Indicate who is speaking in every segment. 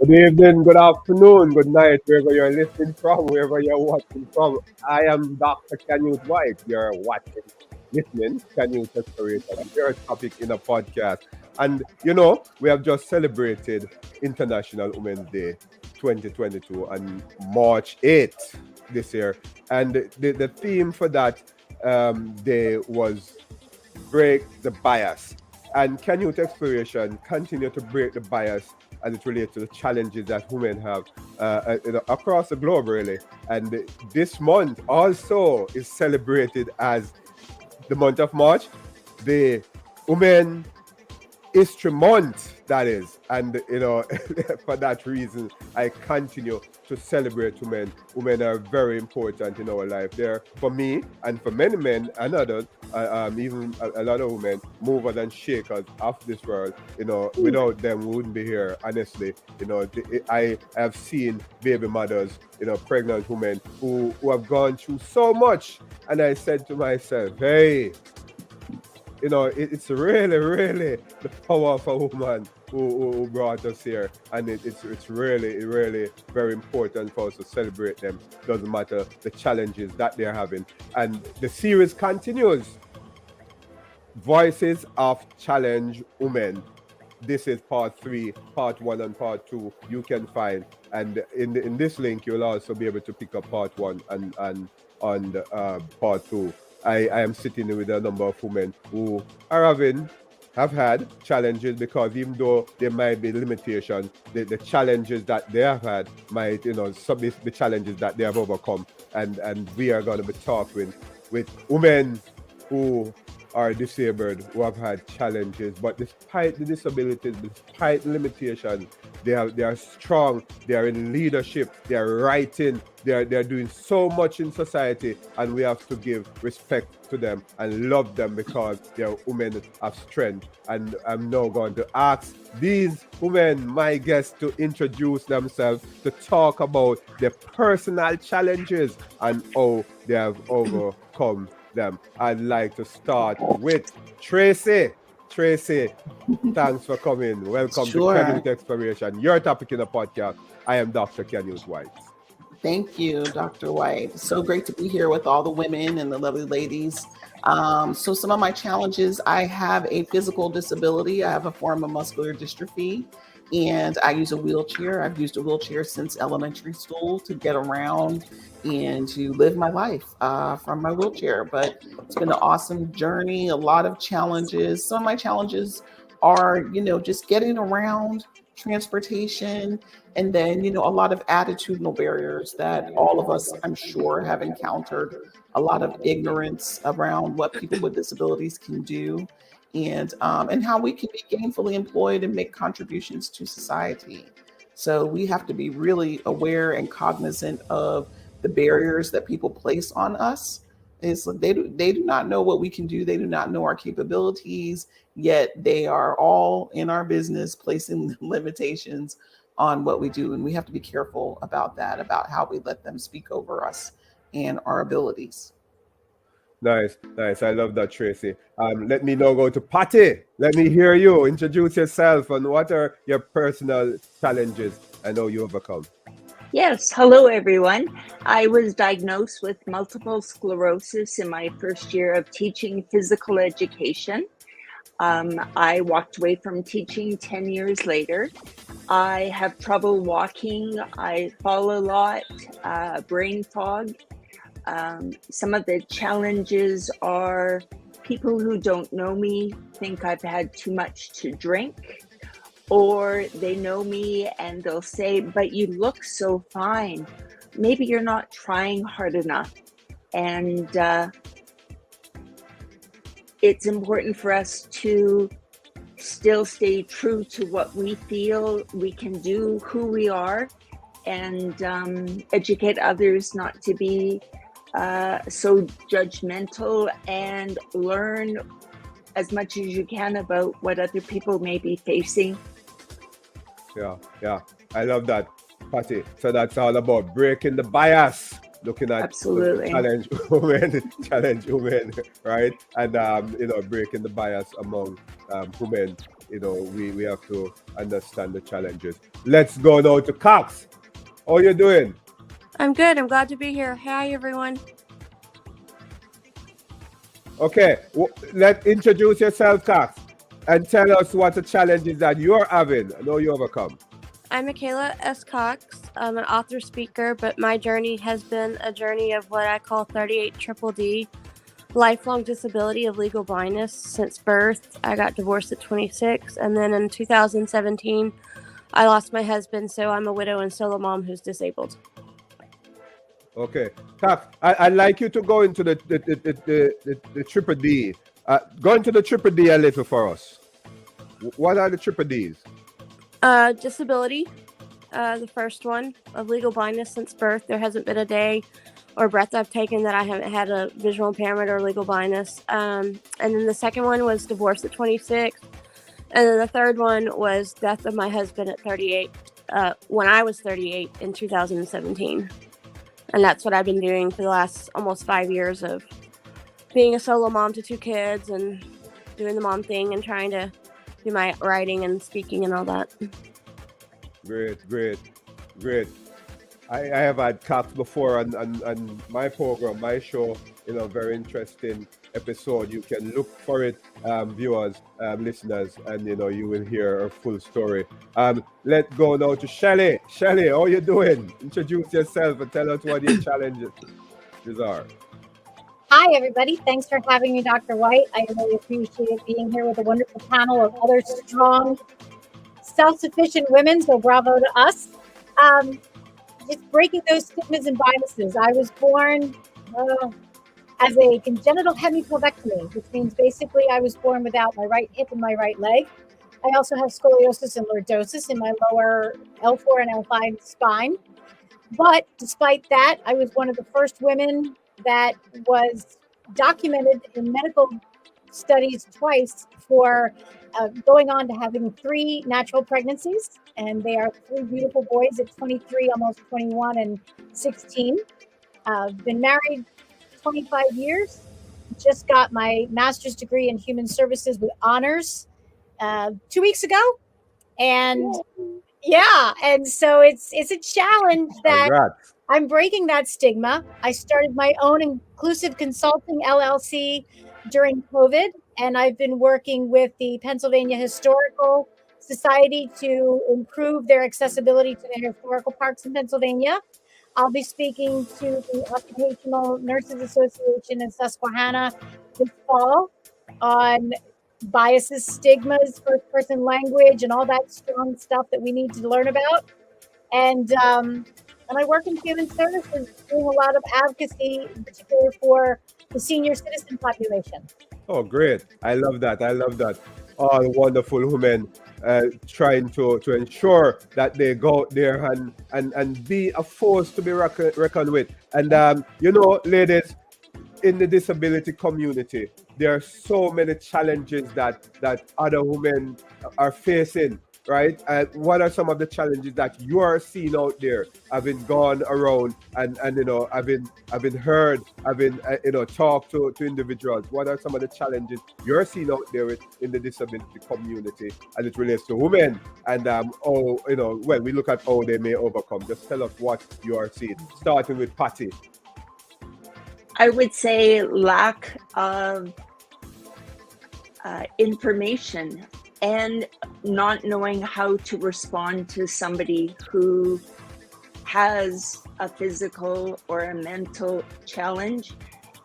Speaker 1: Good evening, good afternoon, good night, wherever you're listening from, wherever you're watching from. I am Dr. Canute White. You're watching, listening, Canute Exploration, your topic in a podcast. And we have just celebrated International Women's Day 2022 on March 8th this year. And the theme for that day was break the bias. And Canute Exploration continue to break the bias as it relates to the challenges that women have across the globe, really. And this month also is celebrated as the month of March, the Women History Month, that is. And, for that reason, I continue to celebrate women. Women are very important in our life. They're, for me, and for many men and others, even a lot of women, movers and shakers of this world. Without them, we wouldn't be here, honestly. I have seen baby mothers, pregnant women who have gone through so much. And I said to myself, hey, it's really, really the power of a woman who brought us here, and it's really, really very important for us to celebrate them. Doesn't matter the challenges that they're having, and the series continues. Voices of Challenge Women. This is part 3, part 1 and part 2 you can find, and in this link you'll also be able to pick up part 1 and on the part 2. I am sitting with a number of women who have had challenges, because even though there might be limitations, the challenges that they have had might, some of the challenges that they have overcome. And we are going to be talking with women who are disabled, who have had challenges, but despite the disabilities, despite the limitations, they are strong, they are in leadership, they are writing, they are doing so much in society, and we have to give respect to them and love them because they are women of strength. And I'm now going to ask these women, my guests, to introduce themselves, to talk about their personal challenges and how they have overcome them. I'd like to start with Tracee. Tracee, thanks for coming. Welcome to Canute Exploration, your topic in the podcast. I am Dr. Canute White.
Speaker 2: Thank you, Dr. White. So great to be here with all the women and the lovely ladies. So some of my challenges, I have a physical disability. I have a form of muscular dystrophy, and I use a wheelchair. I've used a wheelchair since elementary school to get around and to live my life from my wheelchair. But it's been an awesome journey, a lot of challenges. Some of my challenges are, just getting around, transportation, and then, a lot of attitudinal barriers that all of us, I'm sure, have encountered. A lot of ignorance around what people with disabilities can do, and how we can be gainfully employed and make contributions to society. So we have to be really aware and cognizant of the barriers that people place on us. It's like they do not know what we can do. They do not know our capabilities, yet they are all in our business placing limitations on what we do. And we have to be careful about that, about how we let them speak over us and our abilities.
Speaker 1: Nice. I love that, Tracee. Let me now go to Patti. Let me hear you. Introduce yourself and what are your personal challenges and how you overcome.
Speaker 3: Yes, hello everyone. I was diagnosed with multiple sclerosis in my first year of teaching physical education. I walked away from teaching 10 years later. I have trouble walking. I fall a lot, brain fog. Some of the challenges are people who don't know me think I've had too much to drink. Or they know me and they'll say, but you look so fine. Maybe you're not trying hard enough. And it's important for us to still stay true to what we feel we can do, who we are, and educate others not to be so judgmental, and learn as much as you can about what other people may be facing.
Speaker 1: Yeah. I love that, Patti. So that's all about breaking the bias. looking at to
Speaker 3: Absolutely.
Speaker 1: challenge women, right? And breaking the bias among women. We have to understand the challenges. Let's go now to Cox. How you doing?
Speaker 4: I'm good. I'm glad to be here. Hi, everyone.
Speaker 1: Okay, let's introduce yourself, Cox, and tell us what the challenges that you're having and how you overcome.
Speaker 4: I'm Michaela S. Cox. I'm an author speaker, but my journey has been a journey of what I call 38 triple D, lifelong disability of legal blindness since birth. I got divorced at 26, and then in 2017, I lost my husband, so I'm a widow and solo mom who's disabled.
Speaker 1: Okay, Cox, I'd like you to go into the triple D. Go into the triple D a little for us. What are the triple Ds?
Speaker 4: Disability, the first one, of legal blindness since birth. There hasn't been a day or breath I've taken that I haven't had a visual impairment or legal blindness. And then the second one was divorce at 26. And then the third one was death of my husband at 38, when I was 38 in 2017. And that's what I've been doing for the last almost 5 years of being a solo mom to 2 kids and doing the mom thing and trying to do my writing and speaking and all that.
Speaker 1: Great. I have had Cox before on my program, my show, very interesting episode. You can look for it, viewers, listeners, and you will hear a full story. Let's go now to Shelly. Shelly, how you doing? Introduce yourself and tell us what your challenges are.
Speaker 5: Hi, everybody. Thanks for having me, Dr. White. I really appreciate being here with a wonderful panel of other strong, self-sufficient women, so bravo to us. Just breaking those stigmas and biases. I was born as a congenital hemipelvectomy, which means basically I was born without my right hip and my right leg. I also have scoliosis and lordosis in my lower L4 and L5 spine. But despite that, I was one of the first women that was documented in medical studies twice for going on to having 3 natural pregnancies. And they are 3 beautiful boys at 23, almost 21, and 16. Been married 25 years. Just got my master's degree in human services with honors 2 weeks ago. And yeah, and so it's a challenge that
Speaker 1: Congrats.
Speaker 5: I'm breaking that stigma. I started my own inclusive consulting LLC during COVID, and I've been working with the Pennsylvania Historical Society to improve their accessibility to their historical parks in Pennsylvania. I'll be speaking to the Occupational Nurses Association in Susquehanna this fall on biases, stigmas, first-person language, and all that strong stuff that we need to learn about. And I work in human services, doing a lot of advocacy, in particular for the senior citizen population.
Speaker 1: Oh, great. I love that. All wonderful women trying to ensure that they go out there and be a force to be reckoned with. And, ladies, in the disability community, there are so many challenges that other women are facing, right? And what are some of the challenges that you are seeing out there, having gone around and having heard, having talked to individuals? What are some of the challenges you're seeing out there in the disability community as it relates to women? And when we look at how they may overcome, just tell us what you are seeing, starting with Patti.
Speaker 3: I would say lack of information and not knowing how to respond to somebody who has a physical or a mental challenge,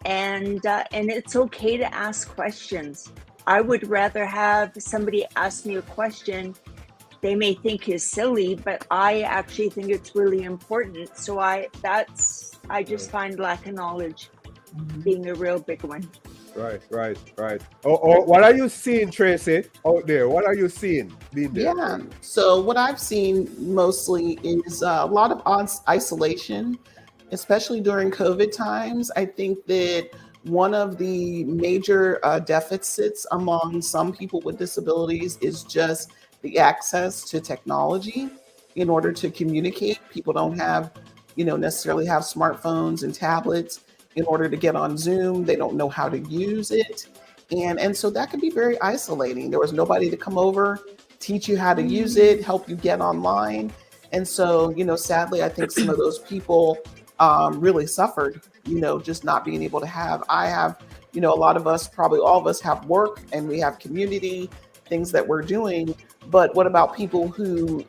Speaker 3: and it's okay to ask questions. I would rather have somebody ask me a question they may think is silly, but I actually think it's really important. So I just find lack of knowledge being a real big one.
Speaker 1: Right. Oh, what are you seeing, Tracee, out there? What are you seeing being there?
Speaker 2: Yeah. So what I've seen mostly is a lot of isolation, especially during COVID times. I think that one of the major deficits among some people with disabilities is just the access to technology in order to communicate. People don't have necessarily have smartphones and tablets in order to get on Zoom. They don't know how to use it. And so that can be very isolating. There was nobody to come over, teach you how to use it, help you get online. And so, sadly, I think some of those people really suffered, just not being able to have. I have, a lot of us, probably all of us have work and we have community, things that we're doing. But what about people who,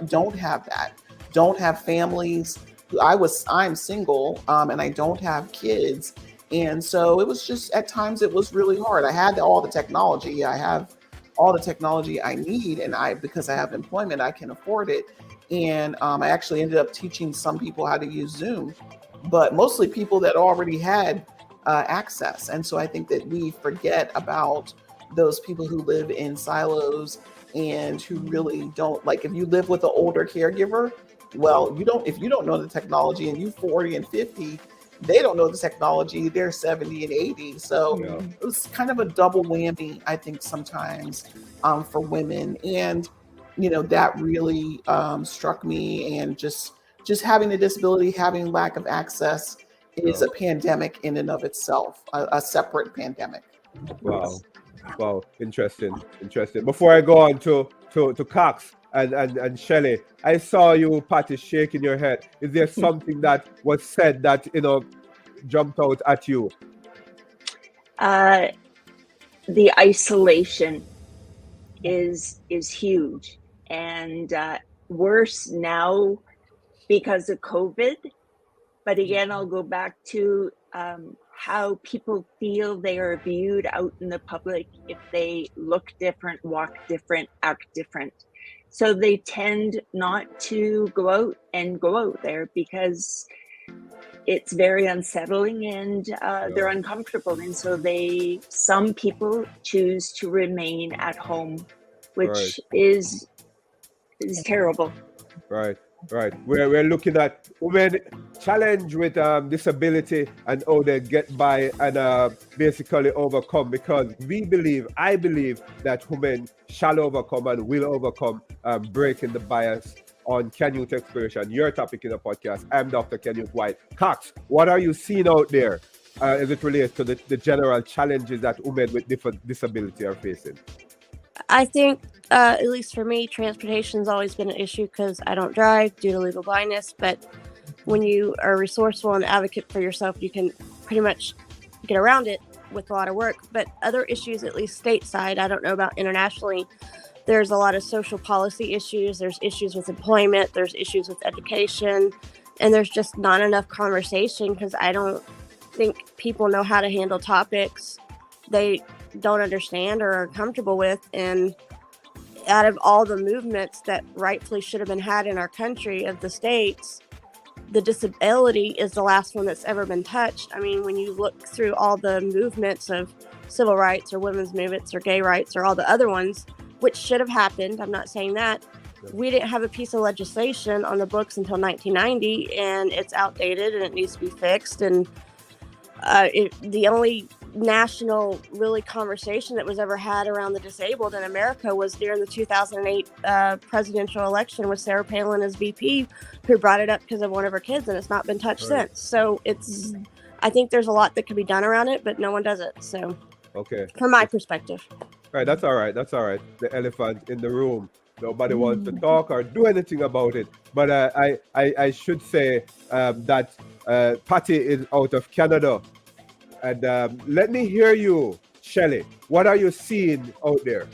Speaker 2: don't have that, don't have families? I'm single and I don't have kids. And so it was just, at times it was really hard. I had all the technology. I have all the technology I need. And because I have employment, I can afford it. And I actually ended up teaching some people how to use Zoom, but mostly people that already had access. And so I think that we forget about those people who live in silos and who really don't, like, if you live with an older caregiver, well, if you don't know the technology and you 40 and 50, they don't know the technology, they're 70 and 80. So it was kind of a double whammy, I think, sometimes for women. And, that really struck me. And just having a disability, having lack of access is a pandemic in and of itself, a separate pandemic.
Speaker 1: Wow. Interesting. Before I go on to Cox and Shelly, I saw you, Patti, shaking your head. Is there something that was said that, jumped out at you?
Speaker 3: The isolation is huge, and worse now because of COVID. But again, I'll go back to how people feel they are viewed out in the public if they look different, walk different, act different. So they tend not to go out there because it's very unsettling and they're uncomfortable. And so some people choose to remain at home, which is terrible.
Speaker 1: Right. We're looking at women challenged with disability and how they get by and basically overcome, because I believe that women shall overcome and will overcome breaking the bias on Canute Exploration, your topic in the podcast. I'm Dr. Canute White. Cox, what are you seeing out there as it relates to the general challenges that women with different disability are facing?
Speaker 4: I think, at least for me, transportation's always been an issue because I don't drive due to legal blindness. But when you are resourceful and advocate for yourself, you can pretty much get around it with a lot of work. But other issues, at least stateside, I don't know about internationally, there's a lot of social policy issues. There's issues with employment. There's issues with education. And there's just not enough conversation because I don't think people know how to handle topics they don't understand or are comfortable with. And out of all the movements that rightfully should have been had in our country of the states, the disability is the last one that's ever been touched. I mean, when you look through all the movements of civil rights or women's movements or gay rights or all the other ones, which should have happened, I'm not saying that, we didn't have a piece of legislation on the books until 1990, and it's outdated and it needs to be fixed. And the only national really conversation that was ever had around the disabled in America was during the 2008 presidential election with Sarah Palin as VP, who brought it up because of one of her kids, and it's not been touched since. So I think there's a lot that could be done around it, but no one does it. So from my perspective.
Speaker 1: Right, that's all right. The elephant in the room. Nobody wants to talk or do anything about it. But I should say that Patti is out of Canada. And let me hear you, Shelly. What are you seeing out there?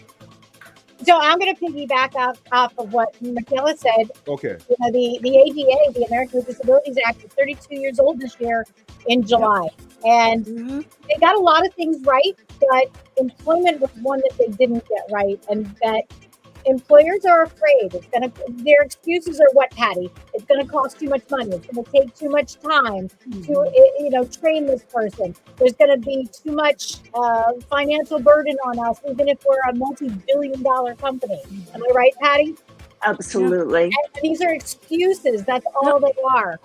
Speaker 5: So I'm going to piggyback off of what Michaela said.
Speaker 1: Okay.
Speaker 5: The ADA, the American with Disabilities Act, is 32 years old this year in July. And they got a lot of things right, but employment was one that they didn't get right. And that employers are afraid. Their excuses are what, Patti? It's going to cost too much money. It's going to take too much time to, train this person. There's going to be too much financial burden on us, even if we're a multi-billion-dollar company. Am I right, Patti?
Speaker 3: Absolutely.
Speaker 5: And these are excuses. That's all they are.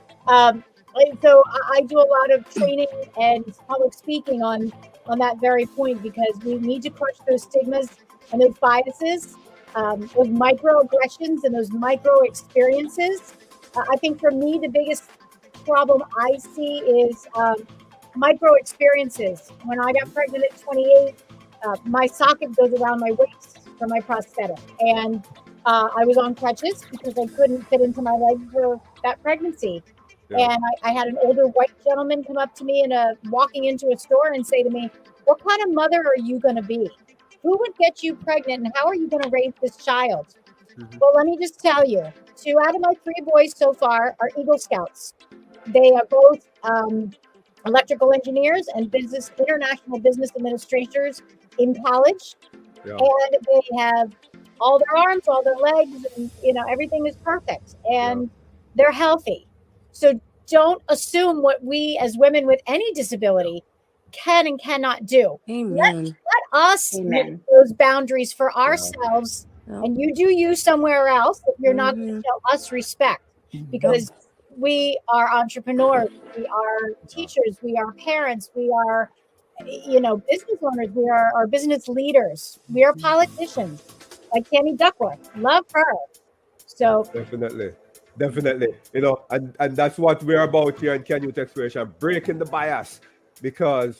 Speaker 5: So I do a lot of training and public speaking on that very point, because we need to crush those stigmas and those biases. Those microaggressions and those micro experiences I think for me, the biggest problem I see is micro experiences. When I got pregnant at 28, my socket goes around my waist for my prosthetic. And I was on crutches because I couldn't fit into my leg for that pregnancy.
Speaker 1: Yeah.
Speaker 5: And I had an older white gentleman come up to me walking into a store and say to me, "What kind of mother are you going to be? Who would get you pregnant and how are you going to raise this child?"
Speaker 1: Mhm.
Speaker 5: Well, let me just tell you, 2 out of my 3 boys so far are Eagle Scouts. They are both electrical engineers and international business administrators in college.
Speaker 1: Yeah.
Speaker 5: And they have all their arms, all their legs, and everything is perfect. And they're healthy. So don't assume what we as women with any disability can and cannot do.
Speaker 4: Amen.
Speaker 5: Let us make
Speaker 3: Amen.
Speaker 5: those boundaries for ourselves.
Speaker 4: Yep.
Speaker 5: And you do you somewhere else if you're not going
Speaker 4: Mhm.
Speaker 5: to show us respect, because we are entrepreneurs, we are teachers, we are parents, we are business owners, we are our business leaders, we are politicians, like Tammy Duckworth. Love her. So
Speaker 1: Definitely. And that's what we're about here in Canute Exploration, breaking the bias. Because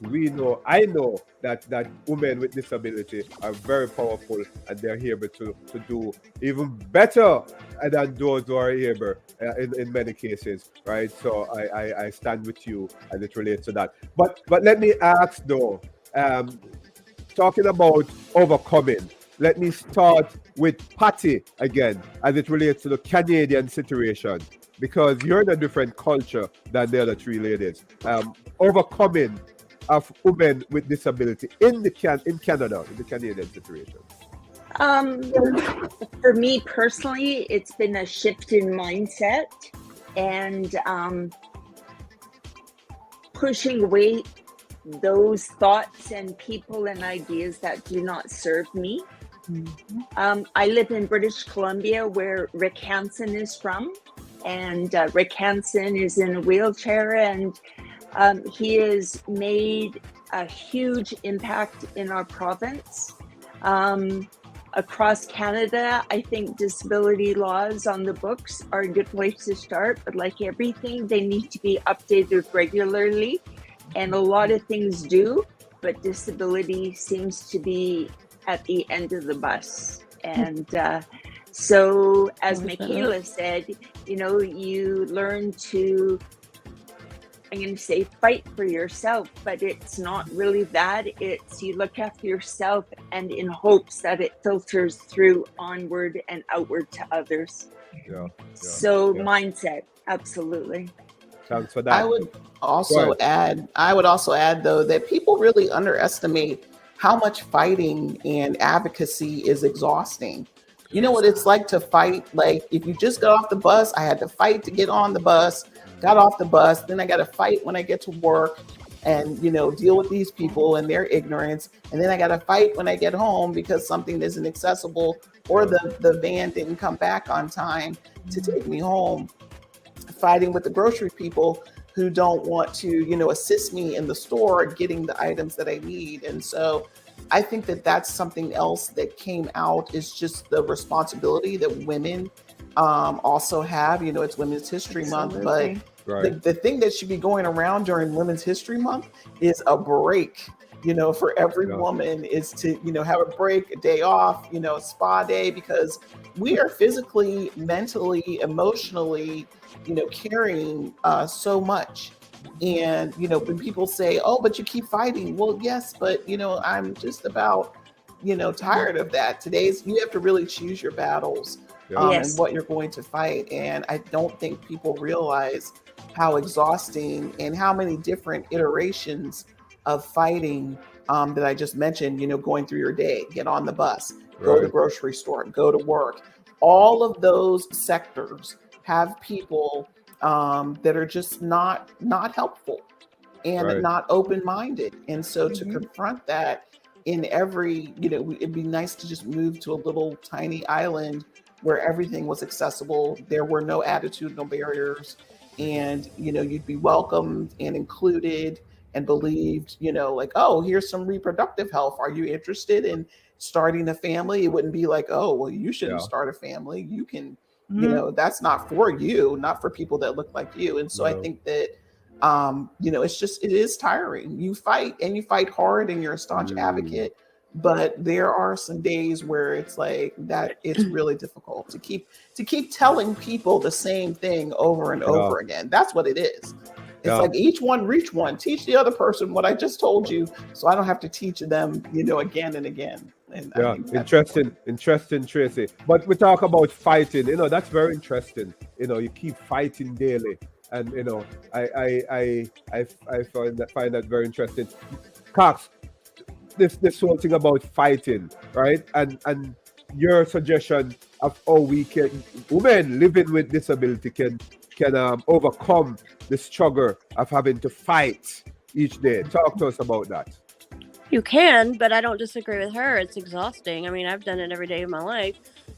Speaker 1: I know that women with disability are very powerful and they're able to do even better than those who are able in many cases, right? So I stand with you as it relates to that. But let me ask though, talking about overcoming, let me start with Patti again as it relates to the Canadian situation, because you're in a different culture than the other 3 ladies. Overcoming of women with disability in Canada, in the Canadian situation.
Speaker 3: For me personally, it's been a shift in mindset and pushing away those thoughts and people and ideas that do not serve me. I live in British Columbia, where Rick Hansen is from, and Rick Hansen is in a wheelchair, and he has made a huge impact in our province. Across Canada, I think disability laws on the books are a good place to start, but like everything, they need to be updated regularly, and a lot of things do, but disability seems to be at the end of the bus. And so, as Michaela said, you learn to, I'm going to say, fight for yourself, but it's not really that. It's you look after yourself and in hopes that it filters through onward and outward to others. So mindset, absolutely.
Speaker 1: Thanks for that.
Speaker 2: I would also add though that people really underestimate how much fighting and advocacy is exhausting. You know what it's like to fight? Like if you just got off the bus, I had to fight to get on the bus, got off the bus, then I got to fight when I get to work and, deal with these people and their ignorance. And then I got to fight when I get home because something isn't accessible or the van didn't come back on time to take me home. Fighting with the grocery people who don't want to, assist me in the store getting the items that I need. And so I think that that's something else that came out is just the responsibility that women also have. It's Women's History Month, but the thing that should be going around during Women's History Month is a break. For every woman is to, have a break, a day off, a spa day, because we are physically, mentally, emotionally, carrying so much. And, when people say, oh, but you keep fighting. Well, yes, but, I'm just about, tired of that. You have to really choose your battles and what you're going to fight. And I don't think people realize how exhausting and how many different iterations of fighting that I just mentioned, going through your day, get on the bus, go to the grocery store, go to work. All of those sectors have people that are just not helpful and not open-minded. And so to confront that in every, it'd be nice to just move to a little tiny island where everything was accessible. There were no attitudinal barriers, and, you'd be welcomed and included and believed, like, oh, here's some reproductive health. Are you interested in starting a family? It wouldn't be like, oh, well, you shouldn't start a family. You can You know, that's not for you, not for people that look like you. And so I think that, you know, it is tiring. You fight and you fight hard and you're a staunch advocate, but there are some days where it's like that it's really difficult to keep telling people the same thing over and over again. That's what it is. It's like each one reach one, teach the other person what I just told you, so I don't have to teach them, you know, again and again. And I think
Speaker 1: interesting, Tracee. But we talk about fighting, you know, that's very interesting. You know, you keep fighting daily. And you know, I find that very interesting. Cox, this whole thing about fighting, right? And your suggestion of how we can, women living with disability can overcome the struggle of having to fight each day. Talk to us about that.
Speaker 4: You can, but I don't disagree with her. It's exhausting. I mean, I've done it every day of my life,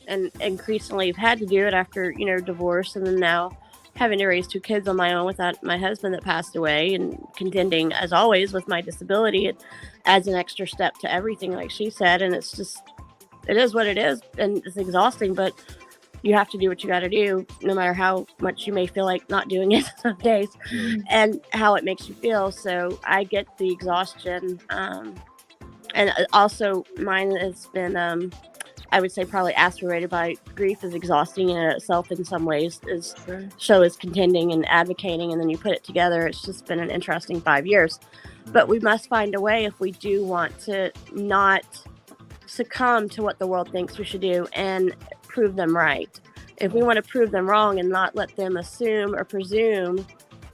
Speaker 4: and increasingly I've had to do it after, you know, divorce, and then now having to raise 2 kids on my own without my husband that passed away, and contending, as always, with my disability. It adds an extra step to everything, like she said, and it's just, it is what it is, and it's exhausting, but you have to do what you got to do, no matter how much you may feel like not doing it some days, and how it makes you feel. So I get the exhaustion. And also mine has been, I would say, probably aspirated by grief is exhausting in itself in some ways. So is contending and advocating, and then you put it together. It's just been an interesting 5 years. But we must find a way, if we do want to not succumb to what the world thinks we should do, and prove them right. If we want to prove them wrong and not let them assume or presume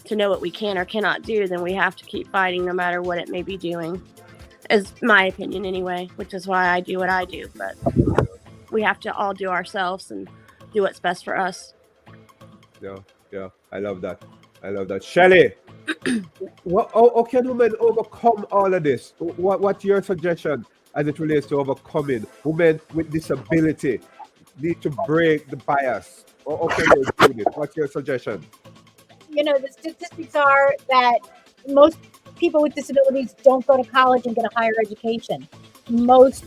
Speaker 4: to know what we can or cannot do, then we have to keep fighting no matter what it may be doing, is my opinion anyway, which is why I do what I do. But we have to all do ourselves and do what's best for us.
Speaker 1: Yeah, I love that. Shelly, how can women overcome all of this? What's your suggestion as it relates to overcoming women with disability? Need to break the bias, or can they do this? What's your suggestion?
Speaker 5: You know, the statistics are that most people with disabilities don't go to college and get a higher education. Most,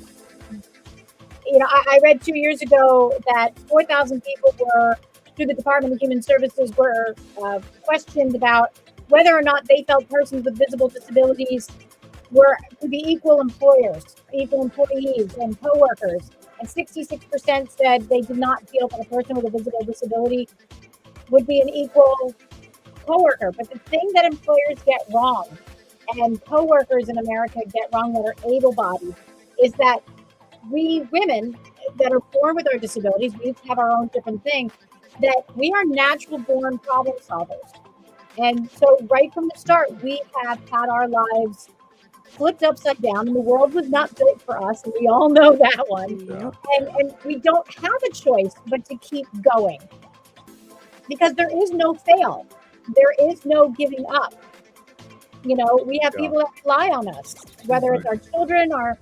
Speaker 5: you know, I read 2 years ago that 4,000 people were, through the Department of Human Services, were questioned about whether or not they felt persons with visible disabilities could be equal employers, equal employees and co-workers. And 66% said they did not feel that a person with a visible disability would be an equal coworker. But the thing that employers get wrong, and coworkers in America get wrong that are able-bodied, is that we women that are born with our disabilities, we each have our own different thing, that we are natural-born problem solvers. And so right from the start, we have had our lives flipped upside down, and the world was not built for us, and we all know that one. Yeah. And we don't have a choice but to keep going, because there is no fail, there is no giving up. You know, we have people that rely on us, whether it's our children, our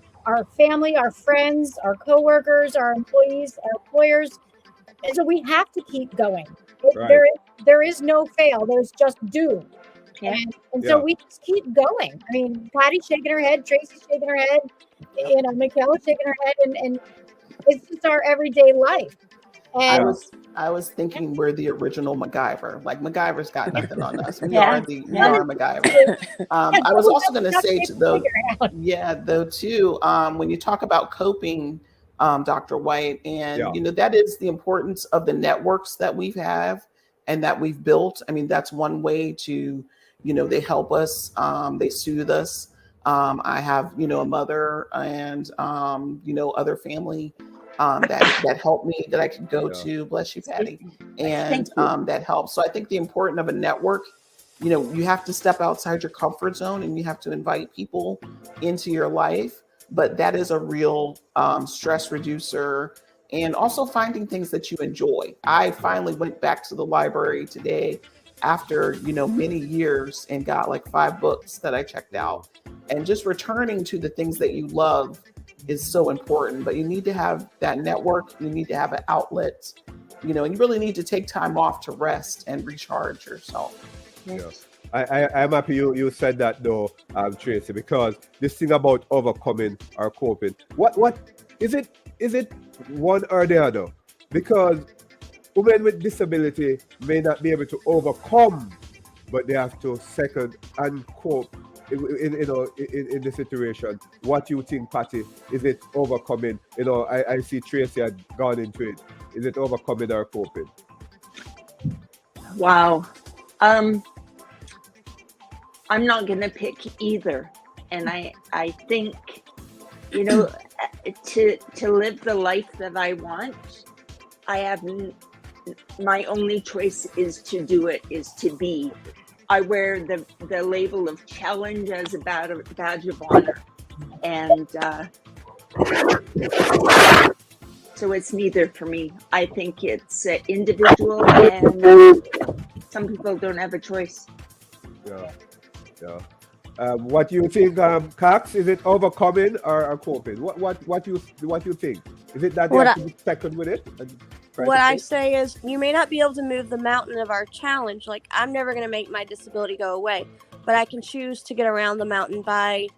Speaker 5: family, our friends, our coworkers, our employees, our employers, and so we have to keep going. There is no fail, there's just do. And so we just keep going. I mean, Patti's shaking her head, Tracee's shaking her head, you know, Michaela's shaking her head, and it's just our everyday life. And
Speaker 2: I was thinking we're the original MacGyver. Like, MacGyver's got nothing on us. We are MacGyver. I was also going to say when you talk about coping, Dr. White, and you know, that is the importance of the networks that we have and that we've built. I mean, that's one way to, you know, they help us, they soothe us. I have, you know, a mother and, you know, other family that helped me, that I could go to, bless you, Patti, and that helps. So I think the importance of a network, you know, you have to step outside your comfort zone and you have to invite people into your life, but that is a real stress reducer. And also finding things that you enjoy. I finally went back to the library today after, you know, many years, and got like 5 books that I checked out. And just returning to the things that you love is so important. But you need to have that network. You need to have an outlet, you know, and you really need to take time off to rest and recharge yourself.
Speaker 1: Yes. I'm happy you said that though, Tracee, because this thing about overcoming or coping, what is it one or the other? Because women with disability may not be able to overcome, but they have to second and cope in the situation. What you think, Patti? Is it overcoming? I see Tracee had gone into it. Is it overcoming or coping?
Speaker 3: Wow. I'm not going to pick either. And I think, to live the life that I want, I have my only choice is to do it, is to be. I wear the label of challenge as a badge of honor. And so it's neither for me. I think it's individual, and some people don't have a choice.
Speaker 1: Yeah. What do you think, Cox? Is it overcoming or coping? What you think? Is it that they have to be second with it?
Speaker 4: What I say is, you may not be able to move the mountain of our challenge. Like, I'm never going to make my disability go away, but I can choose to get around the mountain by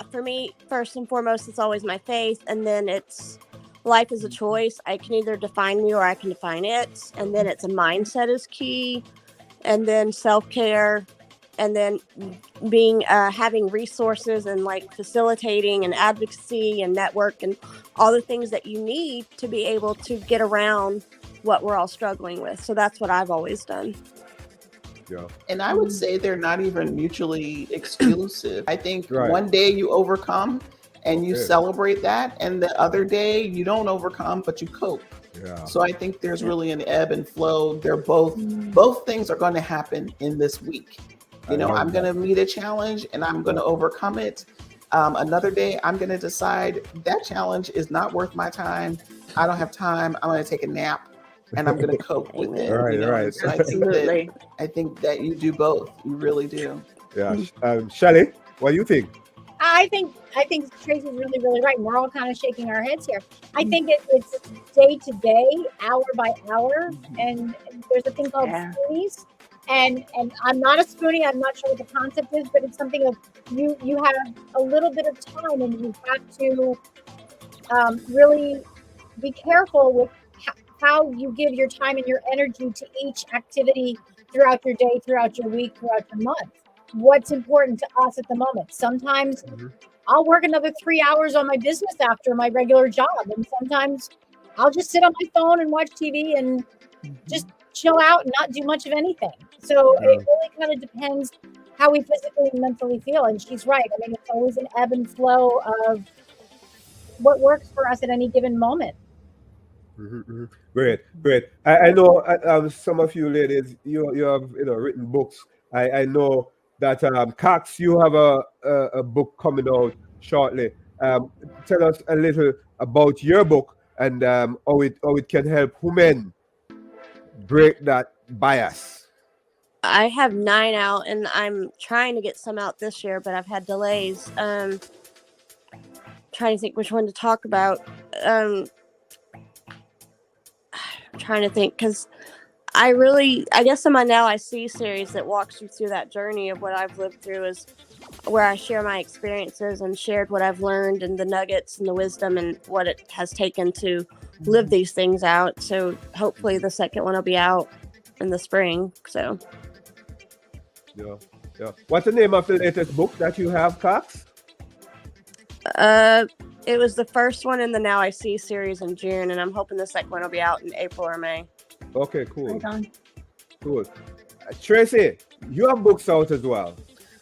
Speaker 4: for me, first and foremost, it's always my faith. And then it's life is a choice. I can either define me or I can define it. And then it's a mindset is key. And then self-care. And then being having resources and like facilitating and advocacy and network and all the things that you need to be able to get around what we're all struggling with. So that's what I've always done.
Speaker 1: Yeah.
Speaker 2: And I would say they're not even mutually exclusive. I think one day you overcome and you celebrate that, and the other day you don't overcome, but you cope.
Speaker 1: Yeah.
Speaker 2: So I think there's really an ebb and flow. They're both things are going to happen in this week. I'm going to meet a challenge and I'm going to overcome it. Another day, I'm going to decide that challenge is not worth my time. I don't have time. I'm going to take a nap and I'm going to cope with it.
Speaker 1: Right.
Speaker 2: So I think that you do both. You really do.
Speaker 1: Yeah. Shelly, what do you think?
Speaker 5: I think Tracee's really, really right. We're all kind of shaking our heads here. I think it's day to day, hour by hour, and there's a thing called spoonies. And I'm not a spoonie. I'm not sure what the concept is, but it's something of you have a little bit of time, and you have to really be careful with how you give your time and your energy to each activity throughout your day, throughout your week, throughout your month. What's important to us at the moment. Sometimes I'll work another 3 hours on my business after my regular job. And sometimes I'll just sit on my phone and watch TV and just chill out and not do much of anything. So it really kind of depends how we physically and mentally feel. And she's right. I mean, it's always an ebb and flow of what works for us at any given moment.
Speaker 1: Great. I know some of you ladies, you have written books. I know that Cox, you have a book coming out shortly. Tell us a little about your book and how it can help women break that bias.
Speaker 4: I have 9 out, and I'm trying to get some out this year, but I've had delays. Trying to think which one to talk about. I'm trying to think, because I guess in my Now I See series that walks you through that journey of what I've lived through is where I share my experiences and shared what I've learned and the nuggets and the wisdom and what it has taken to live these things out. So hopefully the second one will be out in the spring. So
Speaker 1: yeah. What's the name of the latest book that you have, Cox?
Speaker 4: It was the first one in the Now I See series in June, and I'm hoping the second one will be out in April or May.
Speaker 1: Okay, cool.
Speaker 3: Right on.
Speaker 1: Cool. Tracee, you have books out as well.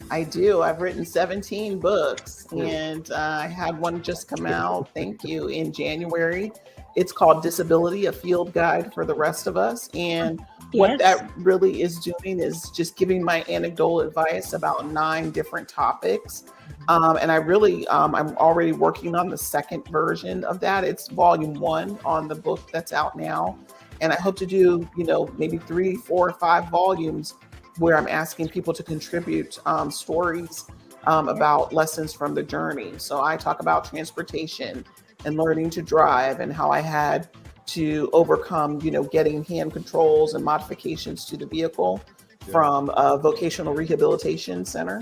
Speaker 2: I do. I've written 17 books, and I had one just come out, thank you, in January. It's called Disability, a Field Guide for the Rest of Us. And what that really is doing is just giving my anecdotal advice about 9 different topics. And I really, I'm already working on the second version of that. It's volume 1 on the book that's out now. And I hope to do, maybe 3, 4, 5 volumes where I'm asking people to contribute stories about lessons from the journey. So I talk about transportation and learning to drive and how I had to overcome, getting hand controls and modifications to the vehicle from a vocational rehabilitation center.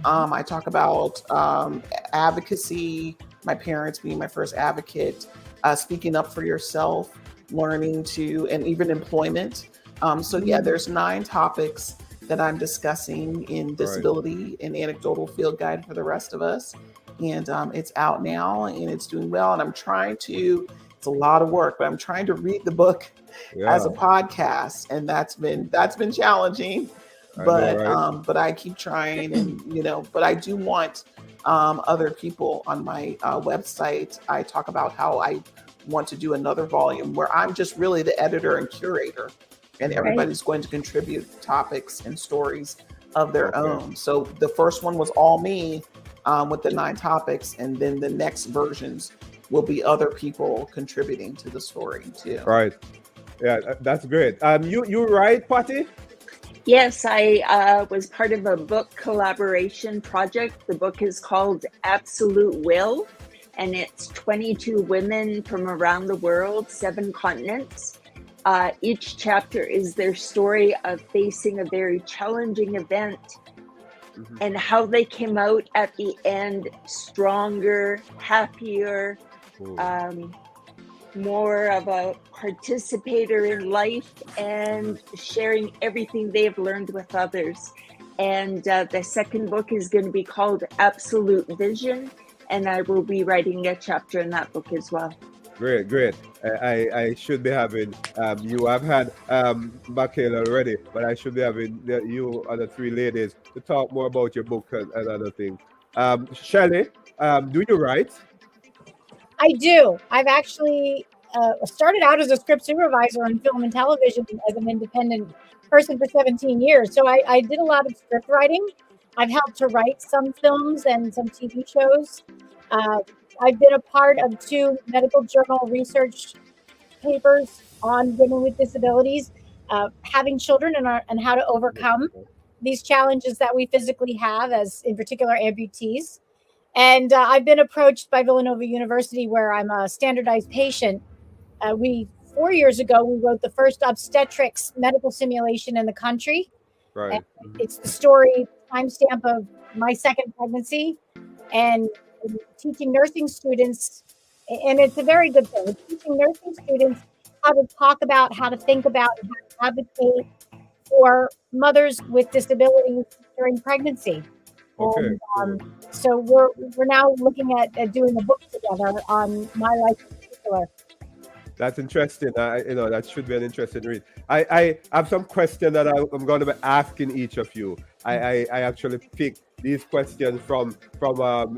Speaker 2: I talk about advocacy, my parents being my first advocate, speaking up for yourself, learning to, and even employment. So yeah, there's 9 topics that I'm discussing in disability and anecdotal field guide for the rest of us. And it's out now and it's doing well. And I'm trying to, it's a lot of work, but I'm trying to read the book as a podcast. And that's been challenging, but I keep trying, and, you know, but I do want other people on my website. I talk about how I want to do another volume where I'm just really the editor and curator, and everybody's going to contribute topics and stories of their own. So the first one was all me with the 9 topics, and then the next versions will be other people contributing to the story too.
Speaker 1: Right. Yeah, that's great. You write, Patti?
Speaker 3: Yes, I was part of a book collaboration project. The book is called Absolute Will, and it's 22 women from around the world, 7 continents. Each chapter is their story of facing a very challenging event and how they came out at the end stronger, happier, more of a participator in life, and sharing everything they've learned with others. And the second book is going to be called Absolute Vision, and I will be writing a chapter in that book as well.
Speaker 1: Great. I should be having you. I've had Michaela already, but I should be having you and the 3 ladies to talk more about your book and other things. Shelly, do you write?
Speaker 5: I do. I've actually started out as a script supervisor on film and television as an independent person for 17 years. So I did a lot of script writing. I've helped to write some films and some TV shows. I've been a part of 2 medical journal research papers on women with disabilities, having children and how to overcome these challenges that we physically have, as in particular amputees. And I've been approached by Villanova University, where I'm a standardized patient. 4 years ago, we wrote the first obstetrics medical simulation in the country.
Speaker 1: Right.
Speaker 5: It's the story timestamp of my second pregnancy, and teaching nursing students, and it's a very good thing. It's teaching nursing students how to talk about, how to think about, and how to advocate for mothers with disabilities during pregnancy.
Speaker 1: Okay.
Speaker 5: And so we're now looking at doing a book together on my life in particular.
Speaker 1: That's interesting. That should be an interesting read. I have some questions that I'm going to be asking each of you. I actually picked these questions from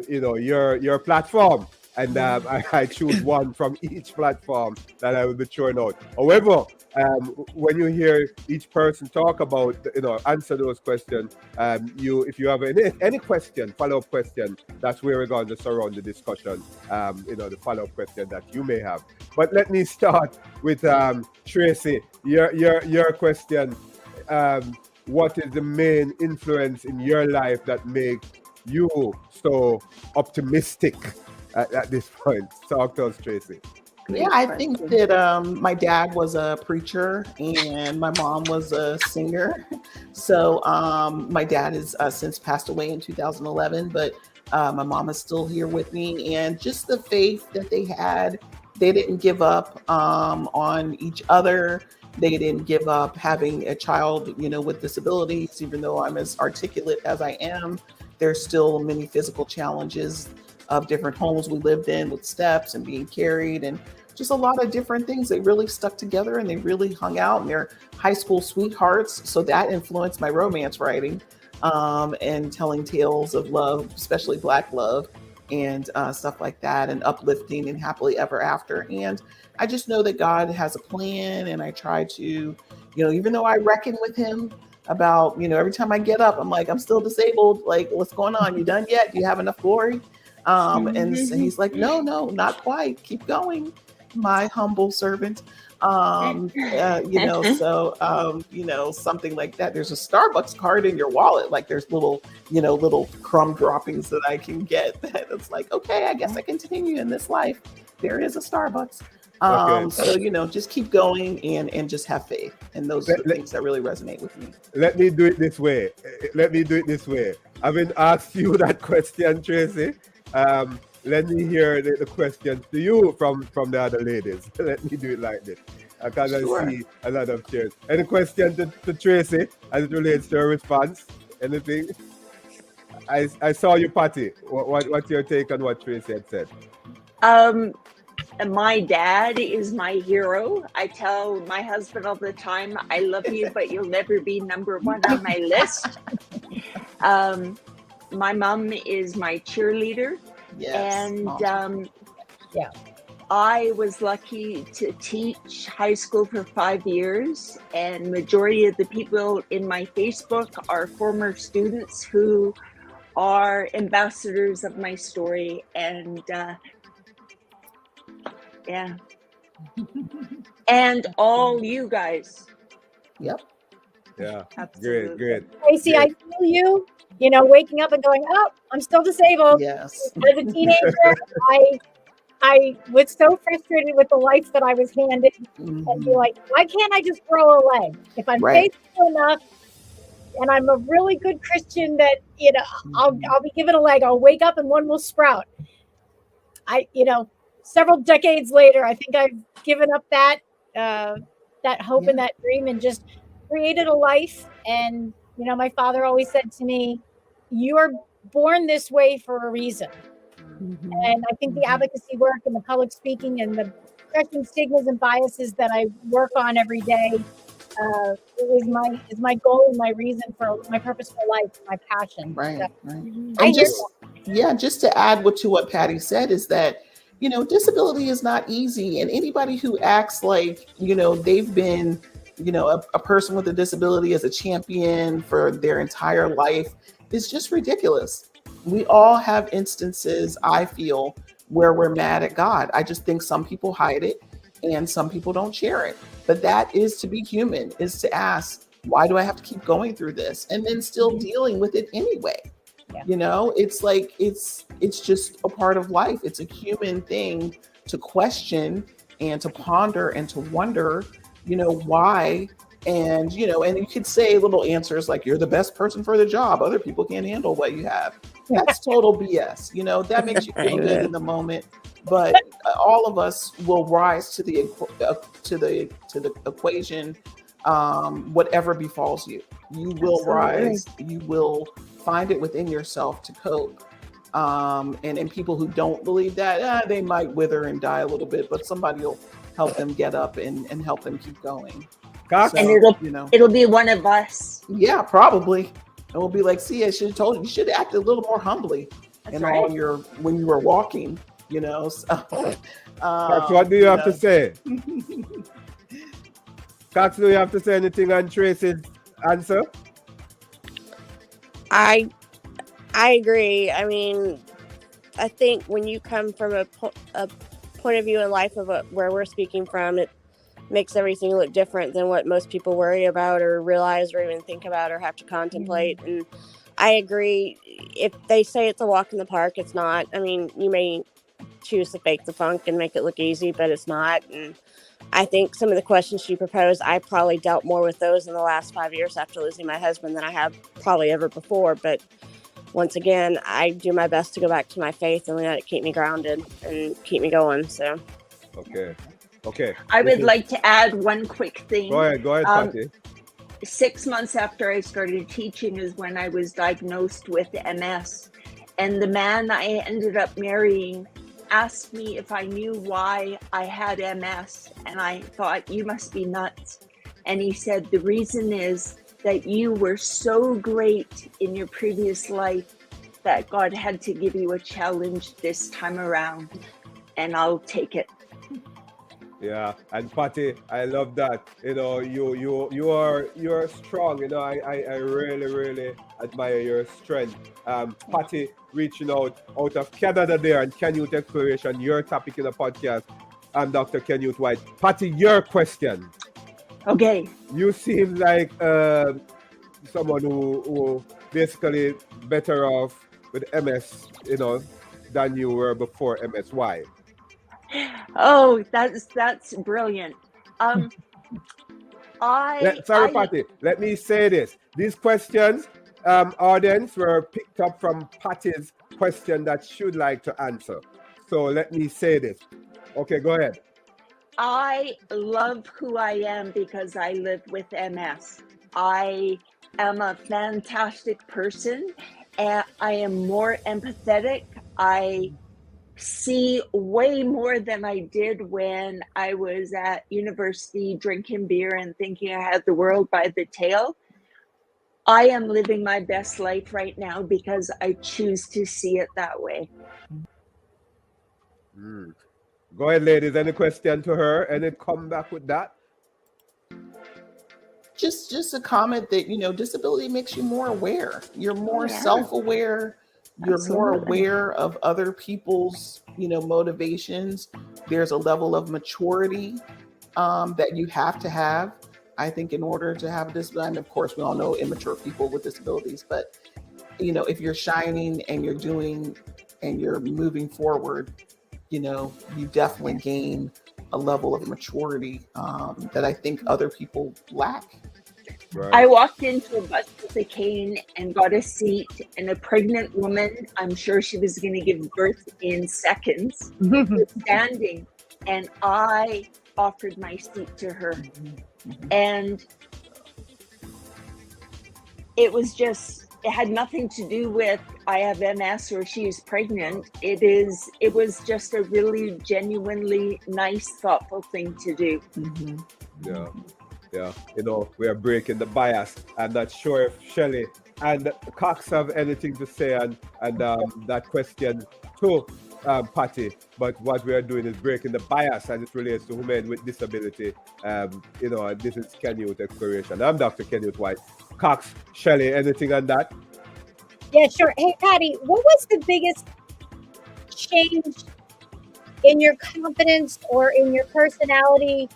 Speaker 1: your platform, and I choose one from each platform that I will be throwing out. However, when you hear each person talk about, answer those questions, if you have any question, follow-up question, that's where we're going to surround the discussion. The follow-up question that you may have. But let me start with Tracee. Your question. What is the main influence in your life that makes you so optimistic at this point? Talk to us, Tracee.
Speaker 2: Yeah, I think that my dad was a preacher and my mom was a singer. So my dad has since passed away in 2011, but my mom is still here with me. And just the faith that they had, they didn't give up on each other. They didn't give up having a child, with disabilities. Even though I'm as articulate as I am, there's still many physical challenges of different homes we lived in with steps and being carried and just a lot of different things. They really stuck together and they really hung out, and they're high school sweethearts. So that influenced my romance writing and telling tales of love, especially Black love and stuff like that, and uplifting and happily ever after. And I just know that God has a plan, and I try to, even though I reckon with him about, every time I get up, I'm like, I'm still disabled. Like, what's going on? You done yet? Do you have enough glory? And he's like, no, not quite. Keep going, my humble servant. Something like that. There's a Starbucks card in your wallet. Like there's little crumb droppings that I can get. It's like, okay, I guess I continue in this life. There is a Starbucks. So, just keep going and just have faith. And those are the things that really resonate with me.
Speaker 1: Let me do it this way. I've been asked you that question, Tracee. Let me hear the questions to you from the other ladies. Let me do it like this. I kind of
Speaker 2: Sure.
Speaker 1: see a lot of cheers. Any question to Tracee as it relates to her response? Anything? I saw you, Patti. What's your take on what Tracee had said?
Speaker 3: My dad is my hero. I tell my husband all the time, I love you, but you'll never be number one on my list. My mom is my cheerleader.
Speaker 2: Yes.
Speaker 3: And
Speaker 5: Yeah.
Speaker 3: I was lucky to teach high school for 5 years, and majority of the people in my Facebook are former students who are ambassadors of my story. And yeah. And all you guys.
Speaker 2: Yep.
Speaker 1: Yeah.
Speaker 3: Absolutely.
Speaker 1: Great.
Speaker 5: Tracee, I feel you. You know, waking up and going, "Oh, I'm still disabled."
Speaker 2: Yes.
Speaker 5: As a teenager, I was so frustrated with the life that I was handed, and be like, "Why can't I just grow a leg? If I'm
Speaker 2: Right.
Speaker 5: faithful enough, and I'm a really good Christian, that I'll be given a leg. I'll wake up and one will sprout." Several decades later, I think I've given up that hope and that dream, and just created a life. And my father always said to me, "You are born this way for a reason." And I think the advocacy work and the public speaking and the correcting stigmas and biases that I work on every day is my goal and my reason for my purpose for life, my passion.
Speaker 2: Right.
Speaker 5: So,
Speaker 2: And just to add to what Patti said is that, disability is not easy. And anybody who acts like, they've been, a person with a disability as a champion for their entire life is just ridiculous. We all have instances, I feel, where we're mad at God. I just think some people hide it and some people don't share it. But that is to be human, is to ask, why do I have to keep going through this? And then still dealing with it anyway.
Speaker 5: Yeah.
Speaker 2: It's like, it's just a part of life. It's a human thing to question and to ponder and to wonder, why. And, and you could say little answers like, you're the best person for the job. Other people can't handle what you have. That's total BS. That makes you feel good in the moment. But all of us will rise to the equation. Whatever befalls you, you will rise. You will find it within yourself to cope. And people who don't believe that, they might wither and die a little bit, but somebody will help them get up and help them keep going.
Speaker 1: Cox?
Speaker 3: And it'll be one of us.
Speaker 2: Yeah, probably. And we'll be like, see, I should have told you. You should have acted a little more humbly when you were walking, So,
Speaker 1: Cox, what do you have to say? Cox, do you have to say anything on Tracee's answer?
Speaker 4: I agree. I mean, I think when you come from a point of view in life of where we're speaking from, it makes everything look different than what most people worry about or realize or even think about or have to contemplate. And I agree. If they say it's a walk in the park, it's not. I mean, you may choose to fake the funk and make it look easy, but it's not. And I think some of the questions she proposed, I probably dealt more with those in the last 5 years after losing my husband than I have probably ever before. But once again, I do my best to go back to my faith and let it keep me grounded and keep me going. So,
Speaker 1: okay.
Speaker 3: I would like to add one quick thing.
Speaker 1: Go ahead, Patti.
Speaker 3: 6 months after I started teaching is when I was diagnosed with MS. And the man I ended up marrying asked me if I knew why I had MS. And I thought, you must be nuts. And he said, the reason is that you were so great in your previous life that God had to give you a challenge this time around. And I'll take it.
Speaker 1: Yeah, and Patti, I love that. You're strong. I really admire your strength. Patti reaching out of Canada there and Canyouth Exploration. Your topic in the podcast. I'm Dr. Canute White. Patti, your question.
Speaker 3: Okay.
Speaker 1: You seem like someone who basically better off with MS, than you were before MS. Why?
Speaker 3: Oh, that's brilliant.
Speaker 1: Patti, let me say this. These questions, audience, were picked up from Patti's question that she'd like to answer. So let me say this. Okay, go ahead.
Speaker 3: I love who I am because I live with MS. I am a fantastic person, and I am more empathetic. I see way more than I did when I was at university drinking beer and thinking I had the world by the tail. I am living my best life right now because I choose to see it that way.
Speaker 1: Go ahead, ladies. Any question to her? Any come back with that?
Speaker 2: Just a comment that, disability makes you more aware. You're more
Speaker 3: Yeah.
Speaker 2: self-aware. You're more
Speaker 3: Absolutely.
Speaker 2: aware of other people's, motivations. There's a level of maturity that you have to have, I think, in order to have a disability. And of course, we all know immature people with disabilities, but if you're shining and you're doing and you're moving forward, you definitely gain a level of maturity that I think other people lack.
Speaker 1: Right.
Speaker 3: I walked into a bus with a cane and got a seat, and a pregnant woman, I'm sure she was going to give birth in seconds, was standing, and I offered my seat to her. And it was just, it had nothing to do with I have MS or she is pregnant. It was just a really genuinely nice, thoughtful thing to do.
Speaker 1: Yeah. Yeah. We are breaking the bias. I'm not sure if Shelly and Cox have anything to say and that question to Patti, but what we are doing is breaking the bias as it relates to women with disability. This is Canute Exploration. I'm Dr. Canute White. Cox, Shelly, anything on that?
Speaker 5: Yeah, sure. Hey, Patti, what was the biggest change in your confidence or in your personality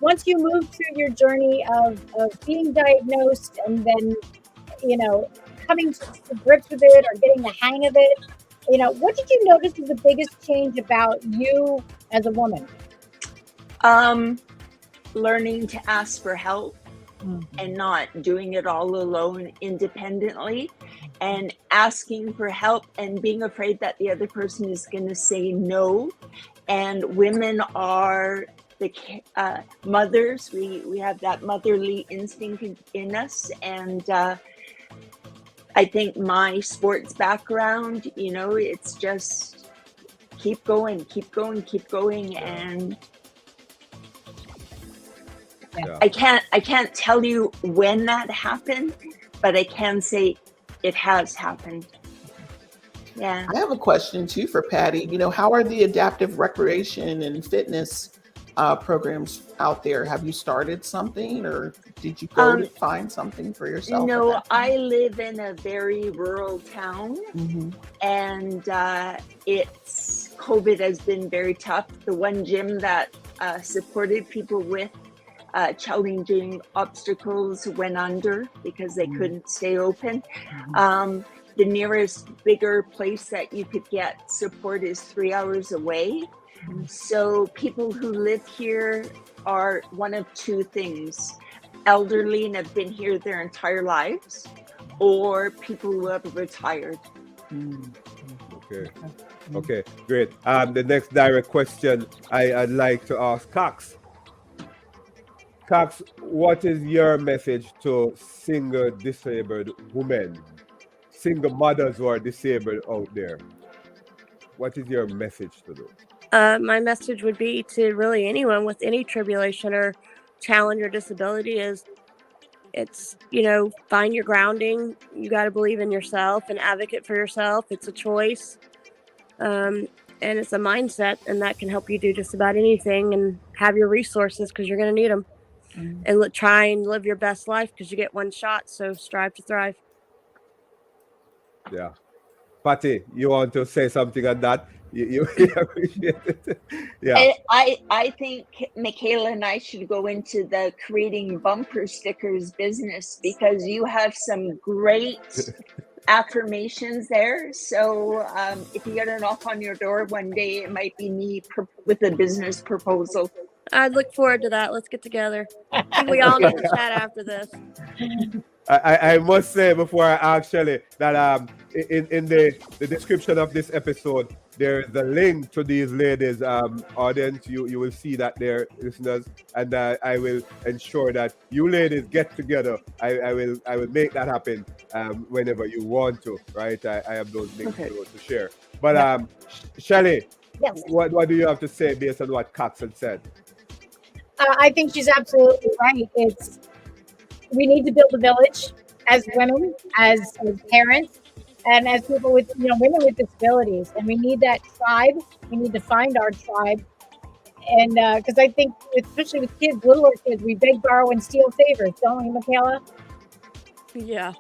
Speaker 5: once you moved through your journey of being diagnosed and then, coming to grips with it or getting the hang of it? What did you notice was the biggest change about you as a woman?
Speaker 3: Learning to ask for help and not doing it all alone independently, and asking for help and being afraid that the other person is going to say no. And women are the mothers. We have that motherly instinct in us. And I think my sports background, it's just keep going. And
Speaker 1: Yeah.
Speaker 3: I can't tell you when that happened, but I can say it has happened. Yeah.
Speaker 2: I have a question too for Patti. How are the adaptive recreation and fitness programs out there? Have you started something, or did you go to find something for yourself?
Speaker 3: No, I live in a very rural town, and it's COVID has been very tough. The one gym that supported people with challenging obstacles went under because they couldn't stay open. The nearest bigger place that you could get support is 3 hours away. So people who live here are one of two things: elderly and have been here their entire lives, or people who have retired.
Speaker 1: Okay, great. The next direct question I'd like to ask Cox. Cox, what is your message to single disabled women, single mothers who are disabled out there? What is your message to them?
Speaker 4: My message would be to really anyone with any tribulation or challenge or disability is find your grounding. You got to believe in yourself and advocate for yourself. It's a choice. And it's a mindset, and that can help you do just about anything and have your resources because you're going to need them. And try and live your best life because you get one shot. So strive to thrive.
Speaker 1: Yeah. Patti, you want to say something on that? You appreciate it? Yeah.
Speaker 3: I think Michaela and I should go into the creating bumper stickers business because you have some great affirmations there. So if you get a knock on your door one day, it might be me with a business proposal.
Speaker 4: I'd look forward to that. Let's get together. I think we all need to chat after this.
Speaker 1: I must say before I ask Shelly that in the description of this episode, there's a link to these ladies' audience. You will see that they're listeners, and I will ensure that you ladies get together. I will make that happen whenever you want to. Right? I have those links to share. But Shelly,
Speaker 5: Yes.
Speaker 1: what do you have to say based on what Cox had said?
Speaker 5: I think she's absolutely right. We need to build a village as women, as parents, and as people with, women with disabilities. And we need that tribe. We need to find our tribe. And because I think, especially with kids, littler kids, we beg, borrow, and steal favors, don't we, Michaela?
Speaker 4: Yeah.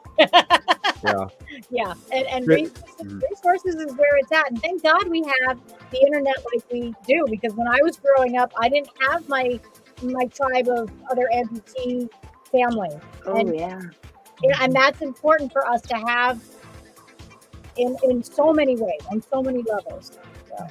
Speaker 1: Yeah.
Speaker 5: Yeah. And resources is where it's at. And thank God we have the internet like we do, because when I was growing up, I didn't have my tribe of other amputee family. And that's important for us to have in so many ways, on so many levels. So,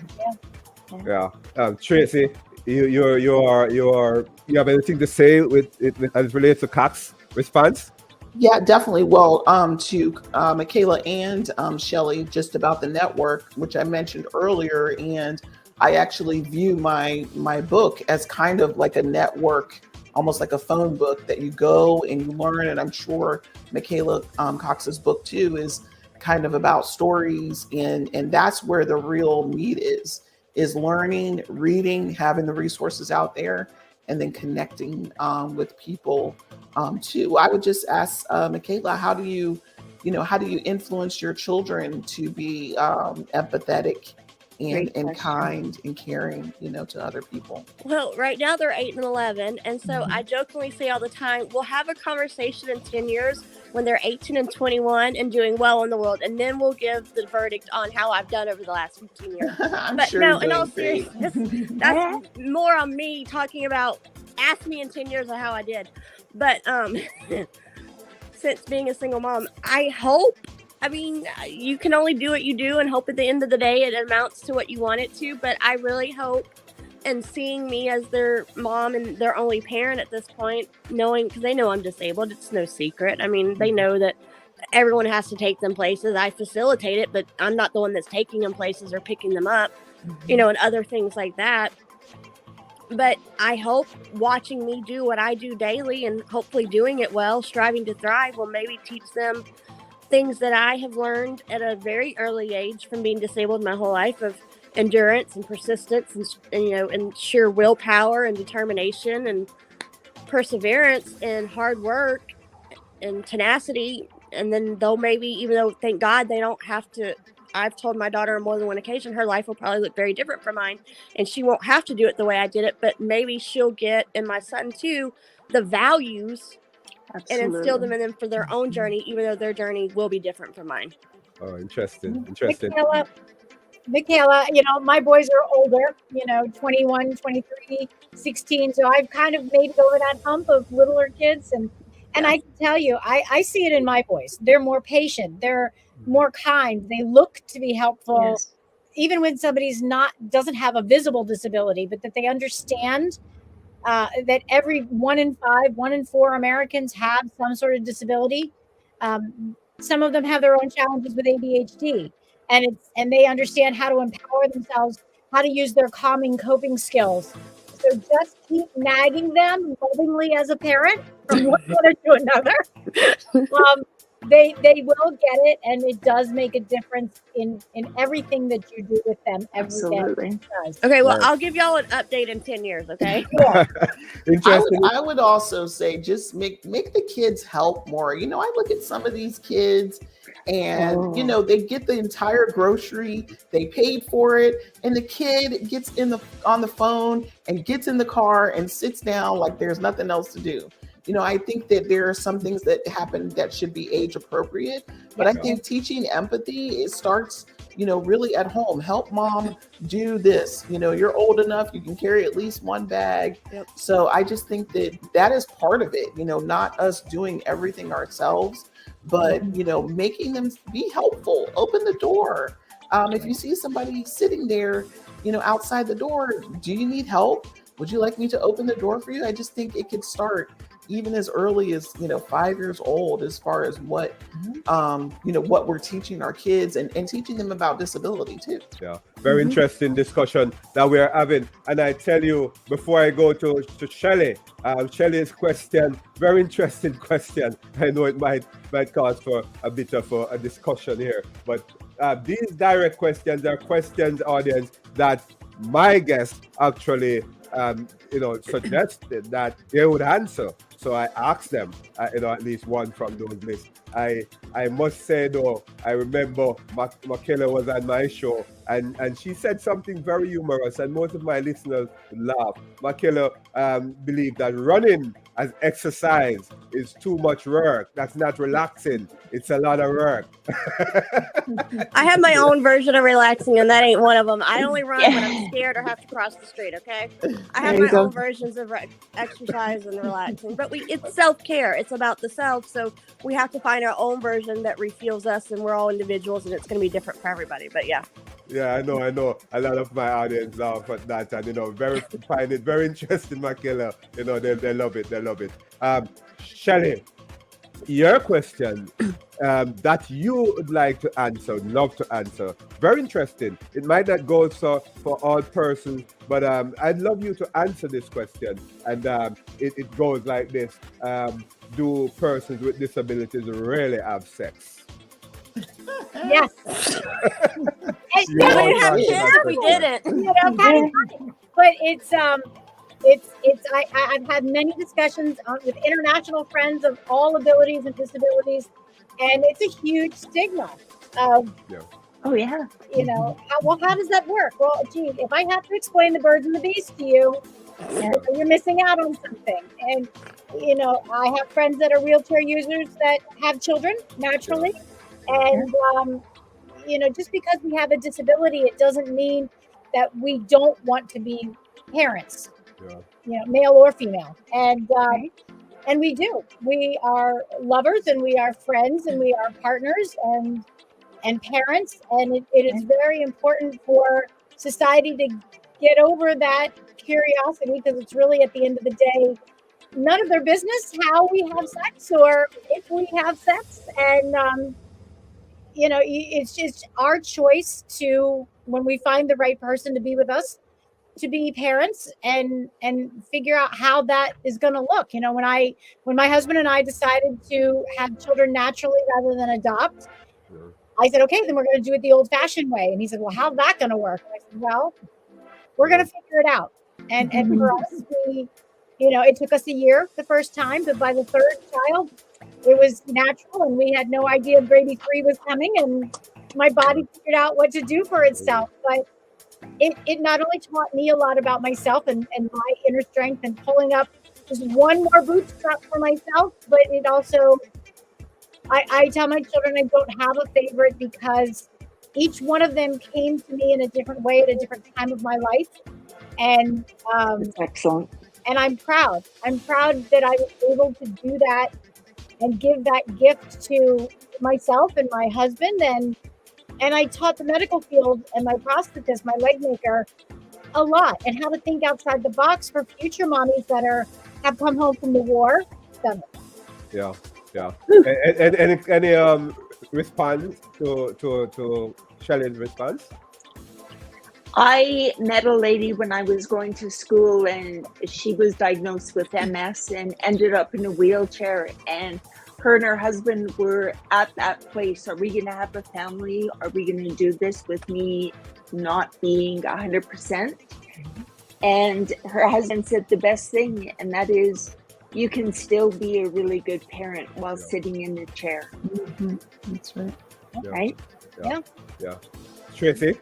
Speaker 1: yeah. Tracee, you have anything to say with as it relates to Cox's response?
Speaker 2: Yeah, definitely. Well, to Michaela and Shelly, just about the network, which I mentioned earlier, and I actually view my book as kind of like a network, almost like a phone book that you go and you learn. And I'm sure Michaela Cox's book too is kind of about stories, and that's where the real meat is learning, reading, having the resources out there, and then connecting with people too. I would just ask Michaela, how do you influence your children to be empathetic and kind and caring, to other people?
Speaker 4: Well, right now they're 8 and 11. And so I jokingly say all the time, we'll have a conversation in 10 years when they're 18 and 21 and doing well in the world. And then we'll give the verdict on how I've done over the last 15 years. But
Speaker 2: sure
Speaker 4: no, in all seriousness, that's more on me talking about, ask me in 10 years of how I did. But since being a single mom, I hope, you can only do what you do and hope at the end of the day it amounts to what you want it to. But I really hope, and seeing me as their mom and their only parent at this point, knowing, because they know I'm disabled, it's no secret. They know that everyone has to take them places. I facilitate it, but I'm not the one that's taking them places or picking them up, and other things like that. But I hope watching me do what I do daily and hopefully doing it well, striving to thrive, will maybe teach them things that I have learned at a very early age from being disabled my whole life, of endurance and persistence and sheer willpower and determination and perseverance and hard work and tenacity. And then they'll maybe, even though thank God they don't have to, I've told my daughter on more than one occasion, her life will probably look very different from mine and she won't have to do it the way I did it, but maybe she'll get, and my son too, the values and instill them in them for their own journey, even though their journey will be different from mine.
Speaker 1: Oh, interesting.
Speaker 5: Michaela, my boys are older, 21, 23, 16. So I've kind of made it over that hump of littler kids. And I can tell you, I see it in my boys. They're more patient. They're more kind. They look to be helpful, even when somebody's doesn't have a visible disability, but that they understand that every 1 in 5, 1 in 4 Americans have some sort of disability. Some of them have their own challenges with ADHD, and they understand how to empower themselves, how to use their calming coping skills. So just keep nagging them lovingly as a parent from one mother to another. They will get it, and it does make a difference in everything that you do with them every day.
Speaker 4: Okay, well, I'll give y'all an update in 10 years, okay?
Speaker 1: Interesting.
Speaker 2: I would also say just make the kids help more. I look at some of these kids and, they get the entire grocery, they paid for it, and the kid gets on the phone and gets in the car and sits down like there's nothing else to do. I think that there are some things that happen that should be age appropriate, but I think teaching empathy, it starts, really at home. Help mom do this. You're old enough, you can carry at least one bag.
Speaker 4: Yep.
Speaker 2: So I just think that is part of it, not us doing everything ourselves, but, making them be helpful, open the door. If you see somebody sitting there, outside the door, do you need help? Would you like me to open the door for you? I just think it could start even as early as 5 years old, as far as what what we're teaching our kids and teaching them about disability too.
Speaker 1: Yeah, very interesting discussion that we're having. And I tell you, before I go to Shelly, Shelly's question, very interesting question. I know it might cause for a bit of a discussion here, but these direct questions are questions, audience, that my guest actually suggested that they would answer. So I asked them, at least one from those lists. I must say though, I remember Michaela was on my show, and she said something very humorous, and most of my listeners laughed. Michaela believed that running as exercise is too much work. That's not relaxing. It's a lot of work.
Speaker 4: I have my own version of relaxing, and that ain't one of them. I only run when I'm scared or have to cross the street, okay? I have my own versions of exercise and relaxing. But it's self-care. It's about the self, so we have to find our own version that refuels us, and we're all individuals, and it's going to be different for everybody. But yeah.
Speaker 1: Yeah, I know. A lot of my audience laugh at that, and find it very interesting, Michaela. They love it. They love it. Shelly, your question that you would like to answer, love to answer. Very interesting. It might not go so for all persons, but I'd love you to answer this question. And it goes like this: do persons with disabilities really have sex?
Speaker 5: Yes.
Speaker 4: We didn't have kids if we didn't.
Speaker 5: But I've had many discussions with international friends of all abilities and disabilities, and it's a huge stigma of,
Speaker 3: oh yeah,
Speaker 5: how does that work? Well, gee, if I have to explain the birds and the bees to you, you're missing out on something. And I have friends that are wheelchair users that have children naturally, and just because we have a disability, it doesn't mean that we don't want to be parents. Male or female, and we do. We are lovers, and we are friends, and we are partners, and parents. And it is very important for society to get over that curiosity, because it's really, at the end of the day, none of their business how we have sex or if we have sex. And it's just our choice to, when we find the right person to be with us, to be parents and figure out how that is going to look. When my husband and I decided to have children naturally rather than adopt, I said, okay, then we're going to do it the old fashioned way. And he said, well, how's that going to work? And I said, well, we're going to figure it out. And for us, it took us a year the first time, but by the third child, it was natural, and we had no idea baby 3 was coming, and my body figured out what to do for itself. But it not only taught me a lot about myself and my inner strength and pulling up just one more bootstrap for myself, but it also, I tell my children I don't have a favorite, because each one of them came to me in a different way at a different time of my life. And
Speaker 3: that's excellent.
Speaker 5: And I'm proud. I'm proud that I was able to do that and give that gift to myself and my husband. And I taught the medical field and my prosthetist, my leg maker, a lot, and how to think outside the box for future mommies that have come home from the war.
Speaker 1: Yeah. And any response to Shelly's response?
Speaker 3: I met a lady when I was going to school, and she was diagnosed with MS and ended up in a wheelchair, and her and her husband were at that place. Are we going to have a family? Are we going to do this with me not being 100%? And her husband said the best thing, and that is, you can still be a really good parent while sitting in the chair.
Speaker 2: Mm-hmm. That's right.
Speaker 3: Right?
Speaker 1: Yeah. Tracee?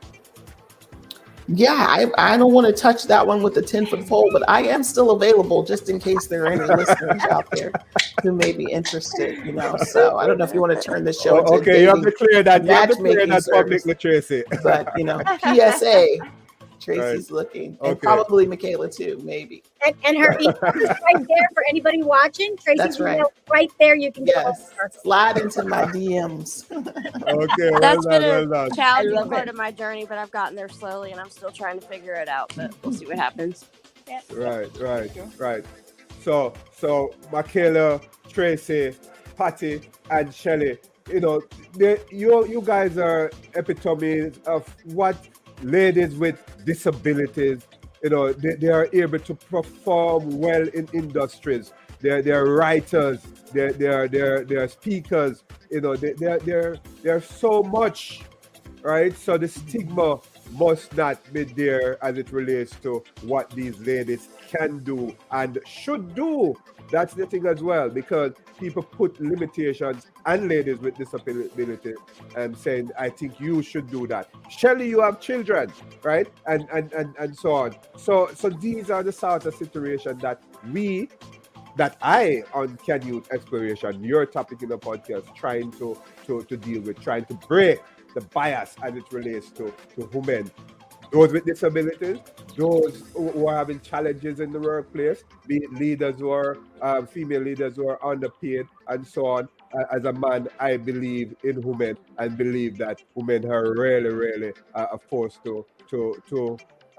Speaker 2: Yeah, I don't want to touch that one with the 10-foot pole, but I am still available just in case there are any listeners out there who may be interested, So I don't know if you want to turn the show into
Speaker 1: okay, you have to clear that publicly, Tracee.
Speaker 2: But, PSA, Tracee's looking. And probably Michaela too, maybe.
Speaker 5: And her email is right there for anybody watching. Tracee's email right there. You can go.
Speaker 2: Slide into my DMs.
Speaker 1: Okay,
Speaker 4: that's been a challenging part of my journey, but I've gotten there slowly, and I'm still trying to figure it out. But we'll see what happens.
Speaker 1: Right. So Michaela, Tracee, Patti, and Shelly, you guys are epitomes of what ladies with disabilities, they are able to perform well in industries. They're writers, they're speakers, they're so much, right? So the stigma must not be there as it relates to what these ladies can do and should do. That's the thing as well, because people put limitations on ladies with disabilities and saying, I think you should do that. Shelly, you have children, right? And so on. So these are the sort of situations that I on Canute Exploration, your topic in the podcast, trying to deal with, trying to break the bias as it relates to women, those with disabilities, those who are having challenges in the workplace, be it leaders who are female leaders who are underpaid and so on. As a man, I believe in women and believe that women are really a force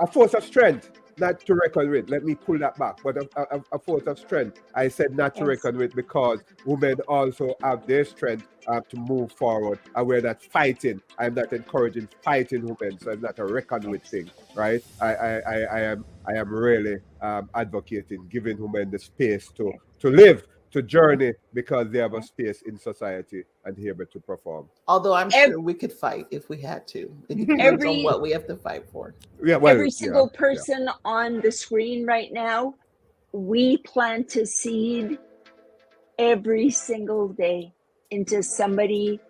Speaker 1: a force of strength, not to reckon with. Let me pull that back, but a force of strength. I said not to reckon with because women also have their strength to move forward, and we're not fighting. I'm not encouraging fighting women, so it's not a reckon with thing, right? I am really advocating giving women the space to live, to journey, because they have a space in society and be able to perform.
Speaker 2: Although I'm sure we could fight if we had to. It depends on what we have to fight for.
Speaker 1: Yeah, well,
Speaker 3: every single person on the screen right now, we plant a seed every single day into somebody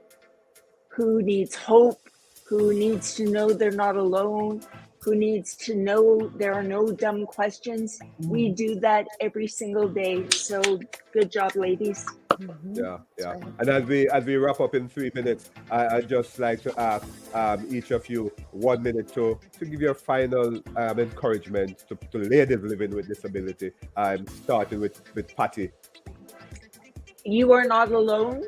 Speaker 3: who needs hope, who needs to know they're not alone, who needs to know there are no dumb questions. We do that every single day. So good job, ladies.
Speaker 1: Yeah. And as we wrap up in 3 minutes, I'd just like to ask each of you 1 minute to give your final encouragement to ladies living with disability. I'm starting with Patti.
Speaker 3: You are not alone.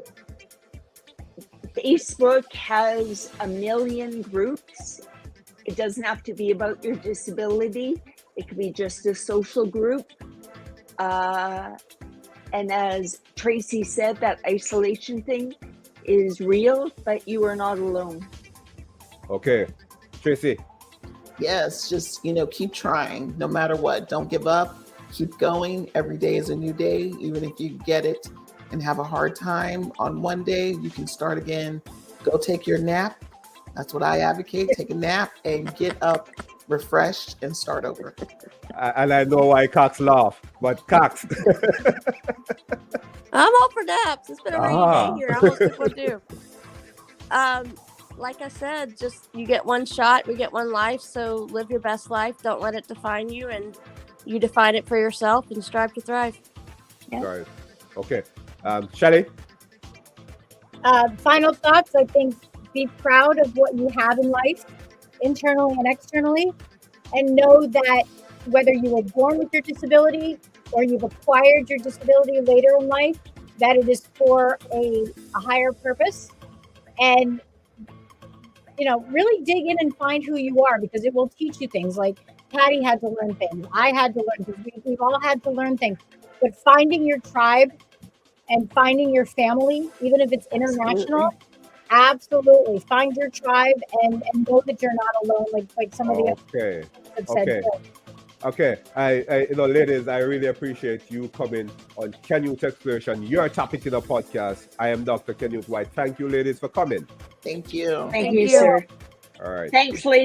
Speaker 3: Facebook has 1 million groups. It doesn't have to be about your disability. It could be just a social group. And as Tracee said, that isolation thing is real, but you are not alone.
Speaker 1: Okay. Tracee.
Speaker 2: Yes, just, keep trying no matter what. Don't give up. Keep going. Every day is a new day. Even if you get it and have a hard time on one day, you can start again. Go take your nap. That's what I advocate. Take a nap and get up refreshed and start over.
Speaker 1: And I know why Cox laugh, but Cox.
Speaker 4: I'm all for naps. It's been a rainy day here. I almost took one too. Like I said, just you get one shot, we get one life. So live your best life. Don't let it define you, and you define it for yourself and strive to thrive.
Speaker 3: Yeah.
Speaker 1: Right. Okay. Shelly.
Speaker 5: Final thoughts. I think be proud of what you have in life, internally and externally, and know that whether you were born with your disability or you've acquired your disability later in life, that it is for a higher purpose. And, really dig in and find who you are, because it will teach you things. Like Patti had to learn things. I had to learn things. We've all had to learn things. But finding your tribe and finding your family, even if it's international, absolutely find your tribe and know that you're not alone, like some of the others have said.
Speaker 1: Okay. I ladies, I really appreciate you coming on Canute Exploration, your topic in the podcast. I am Dr. Canute White. Thank you, ladies, for coming.
Speaker 2: Thank you.
Speaker 3: Thank you, sir.
Speaker 1: All right.
Speaker 3: Thanks, ladies.